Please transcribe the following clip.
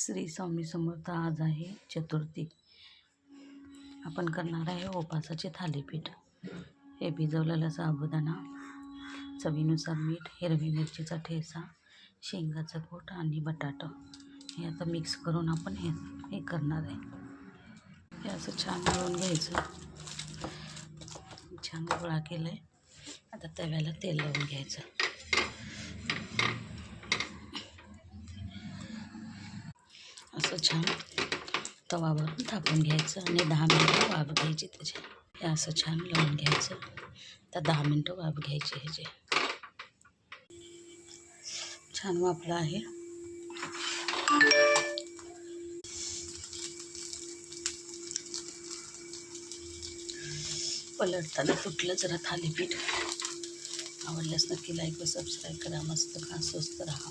श्री स्वामी समर्थ. आज आहे चतुर्थी. आपण करणार आहे उपासाचे थालीपीठ. हे भिजवलेला साबुदाणा, चवीनुसार मीठ, हिरवी मिरचीचा ठेचा, शेंगाचं कूट आणि बटाटा हे आता मिक्स करून आपण हे करणार आहे. हे असं छान मळून घ्यायचं. छान गोळा केलं आहे. आता तव्याला तेल लावून घ्यायचं. असं छान तवावर तापून घ्यायचं आणि 10 मिनटं वाफ घ्यायची त्याची. हे असं छान लावून घ्यायचं. तर 10 मिनटं वाफ घ्यायची. ह्याचे छान वाफलं आहे. पलटताना तुटलं जरा थालीपीठ. आवडल्यास नक्की लाईक व सबस्क्राईब करा. मस्त खा, स्वस्त राहा.